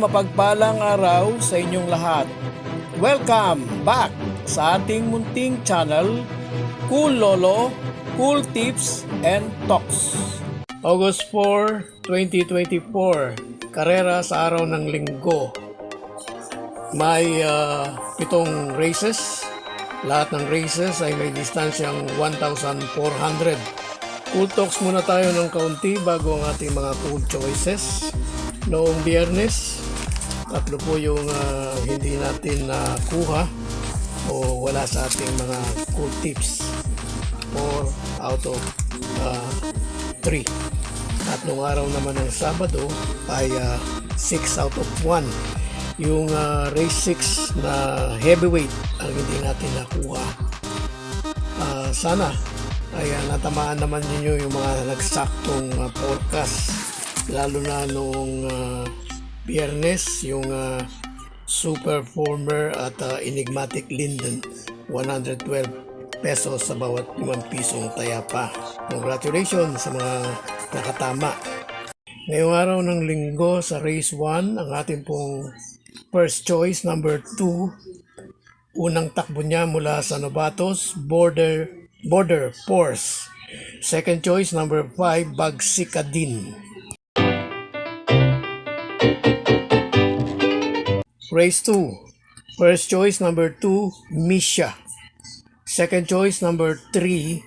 mapagpalang araw sa inyong lahat. Welcome back sa ating munting channel, Cool Lolo, Cool Tips and Talks. August 4, 2024, karera sa araw ng linggo. May 7 races. Lahat ng races ay may distansyang 1,400. Cool Talks muna tayo ng kaunti bago ang ating mga cool choices. Noong Biyernes, 3 po yung hindi natin nakuha o wala sa ating mga cool tips. 4 out of 3. At nung araw naman ng Sabado ay 6 out of 1. Yung race 6 na heavyweight ang hindi natin nakuha. Sana ay natamaan naman ninyo yung mga nagsaktong forecast, lalo na noong Biyernes, yung Super Former at Enigmatic Linden, 112 pesos sa bawat 5 pisong tayapa. Congratulations sa mga nakatama. Ngayong araw ng linggo sa race 1, ang ating pong first choice, number 2, unang takbo niya mula sa Novatos, Border Force. Second choice, number 5, Bagsikadin. Race 2, first choice, number 2, Misha. Second choice, number 3,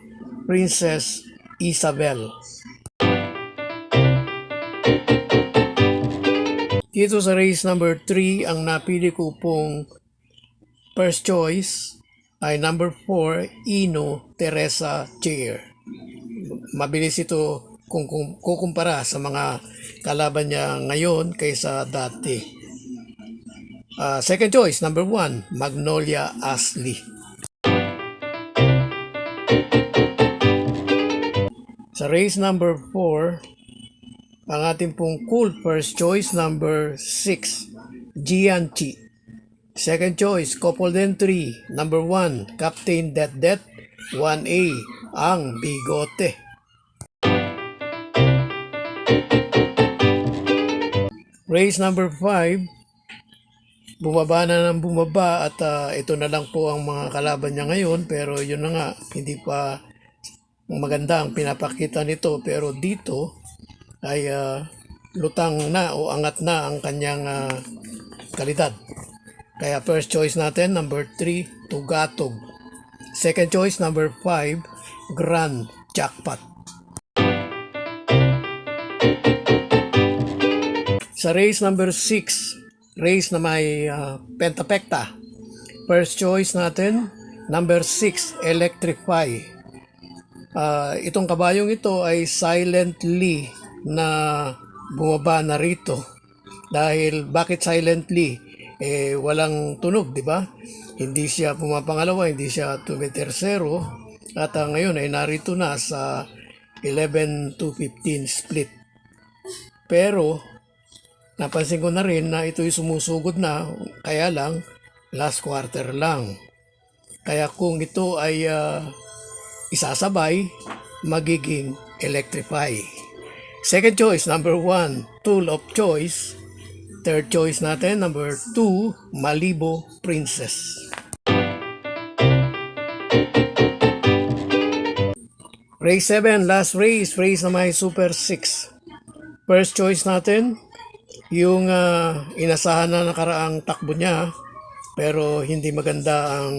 Princess Isabel. Dito sa race number 3, ang napili ko pong first choice ay number 4, Ino Teresa Chair. Mabilis ito kung kukumpara sa mga kalaban niya ngayon kaysa dati. Second choice, number 1, Magnolia Ashley. Sa race number 4, ang ating pong cool first choice, number 6, Gianchi. Second choice, Coupleden 3, number 1, Captain Det 1A, ang Bigote. Race number 5, bumaba na ng bumaba at ito na lang po ang mga kalaban niya ngayon, pero yun na nga, hindi pa maganda ang pinapakita nito, pero dito ay lutang na o angat na ang kanyang kalidad. Kaya first choice natin, number 3, Tugatog. Second choice, number 5, Grand Jackpot. Sa race number 6, race na may pentapekta. First choice natin, number 6, Electrify. Itong kabayong ito ay silently na bumaba na rito. Dahil bakit silently? Walang tunog, di ba? Hindi siya pumapangalawa, hindi siya tumitersero. At ngayon ay narito na sa 11 to 15 split. Pero napansin ko na rin na ito'y sumusugod na, kaya lang last quarter lang. Kaya kung ito ay isasabay, magiging Electrify. Second choice, number 1, Tool of Choice. Third choice natin, number 2, Malibo Princess. Race 7, last race na may Super 6. First choice natin, yung inasahan na nakaraang takbo niya, pero hindi maganda ang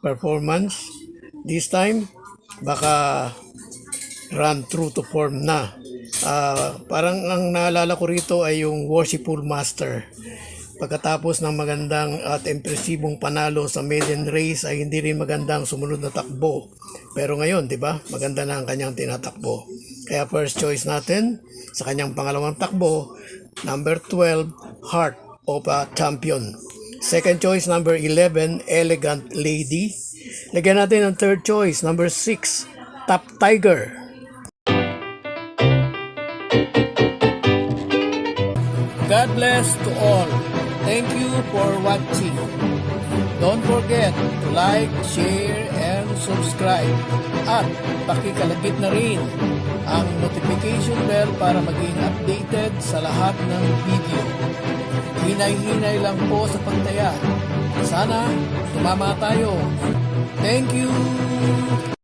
performance. This time, baka run true to form na. Parang ang naalala ko rito ay yung Worshipful Master. Pagkatapos ng magandang at impresibong panalo sa maiden race ay hindi rin magandang sumunod na takbo. Pero ngayon, di ba, maganda na ang kanyang tinatakbo. Kaya first choice natin sa kanyang pangalawang takbo, number 12, Heart of a Champion. Second choice, number 11, Elegant Lady. Lagyan natin ang third choice, number 6, Top Tiger. God bless to all. Thank you for watching. Don't forget to like, share, and subscribe. At pakikalagit na rin ang notification bell para maging updated sa lahat ng video. hinay-hinay lang po sa pagtaya. Sana tumama tayo. Thank you!